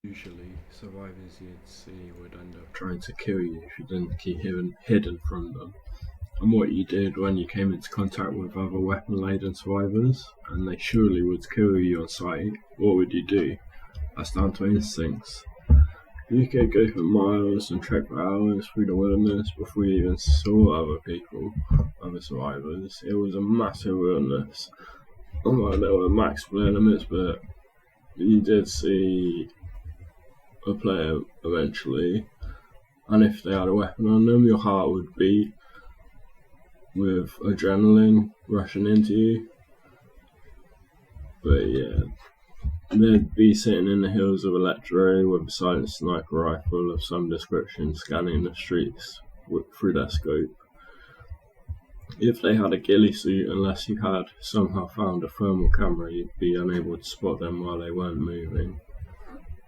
Usually, survivors you'd see would end up trying to kill you if you didn't keep hidden from them. And what you did when you came into contact with other weapon-laden survivors, and they surely would kill you on sight, what would you do? That's down to instincts. You could go for miles and trek for hours through the wilderness before you even saw other people, other survivors. It was a massive wilderness. Well, there were max player limits, but you did see a player eventually, and if they had a weapon on them, your heart would beat with adrenaline rushing into you. But yeah, they'd be sitting in the hills of Elektro with a silent sniper rifle of some description scanning the streets through their scope. If they had a ghillie suit, unless you had somehow found a thermal camera, you'd be unable to spot them while they weren't moving.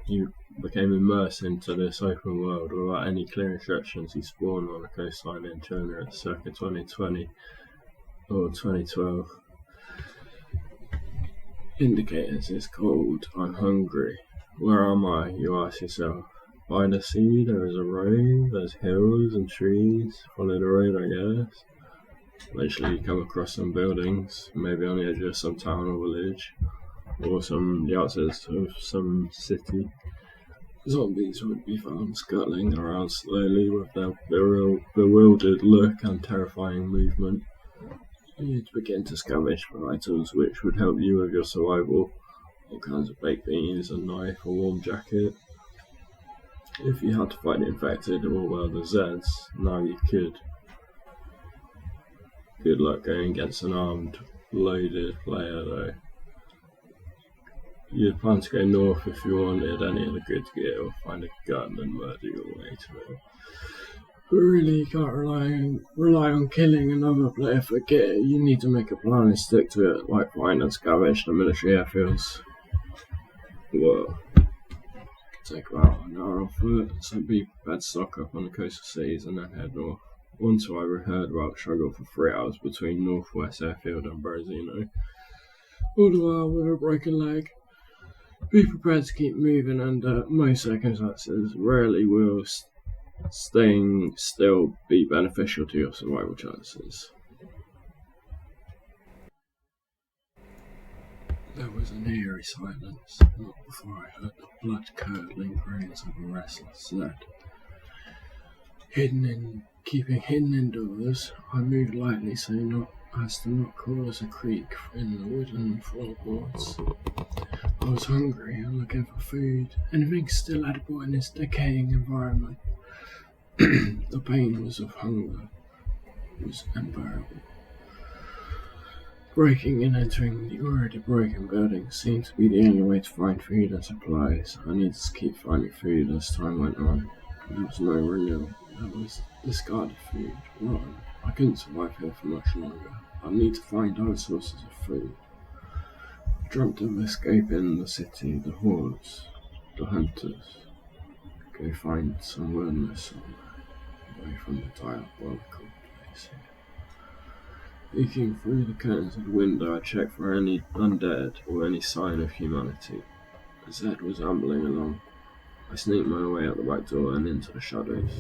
You became immersed into this open world without any clear instructions. You spawned on a coastline in Chernarus circa 2020 or 2012. Indicators is cold. I'm hungry. Where am I? You ask yourself. By the sea there is a road, there's hills and trees. Follow the road, I guess. Eventually you come across some buildings, maybe on the edge of some town or village, or the outskirts of some city. Zombies would be found scuttling around slowly with their bewildered look and terrifying movement. You'd begin to scavenge for items which would help you with your survival, all kinds of baked beans, a knife, a warm jacket. If you had to fight the infected or the Zeds, now you could. Good luck going against an armed, loaded player though. You'd plan to go north if you wanted any of the good gear, or find a gun and murder your way to it. But really, you can't rely on killing another player for gear. You need to make a plan and stick to it, like find and scavenge the military airfields. Well, it could take about an hour on foot, so be prepared to stock up on the coastal cities and then head north. One survivor heard about the struggle for 3 hours between Northwest Airfield and Brasino, all the while with a broken leg. Be prepared to keep moving under most circumstances. Rarely will staying still be beneficial to your survival chances. There was an eerie silence, not before I heard the blood-curdling groans of a restless Zed. Keeping hidden indoors, I moved lightly so as to not cause a creak in the wooden floorboards. I was hungry and looking for food, anything still edible in this decaying environment. The pain of hunger was unbearable. Breaking and entering the already broken building seemed to be the only way to find food and supplies. I needed to keep finding food as time went on. There was no renewal. There was discarded food, rotten. I couldn't survive here for much longer. I need to find other sources of food. I dreamt of escaping the city, the hordes, the hunters. Go find some wilderness somewhere, away from the diabolical place here. Peeking through the curtains of the window, I checked for any undead or any sign of humanity. Zed was ambling along. I sneaked my way out the back door and into the shadows.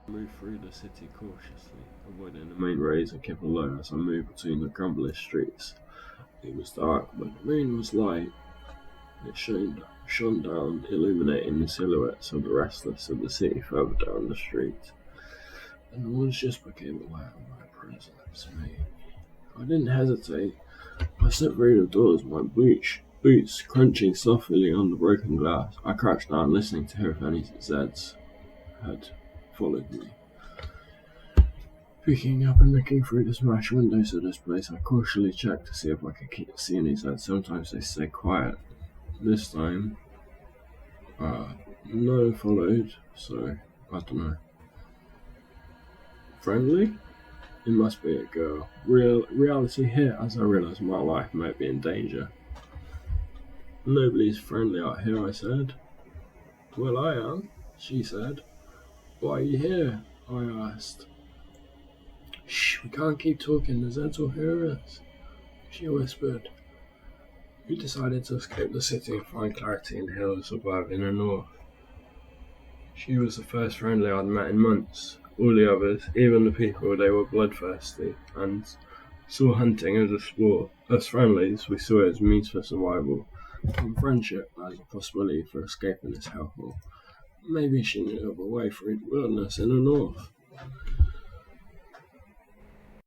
I moved through the city cautiously, avoiding the main roads and kept low as I moved between the crumbling streets. It was dark, but the moon was light. It shone down, illuminating the silhouettes of the restless of the city further down the street. And the woods just became aware of my presence. I didn't hesitate. I stepped through the doors, my boots crunching softly on the broken glass. I crouched down, listening to hear if any Zeds had followed me. Picking up and looking through the smashed windows of this place, I cautiously checked to see if I could see any Zeds. Sometimes they stay quiet. This time, no followed, so I don't know. Friendly? It must be a girl. Reality hit as I realised my life might be in danger. Nobody's friendly out here, I said. Well, I am, she said. Why are you here? I asked. Shh, we can't keep talking, the Zeds will hear us, she whispered. We decided to escape the city and find clarity in the hills above in the north. She was the first friendly I'd met in months. All the others, even the people, they were bloodthirsty and saw hunting as a sport. As friendlies, we saw it as means for survival, and friendship as a possibility for escaping this hellhole. Maybe she knew of a way through the wilderness in the north.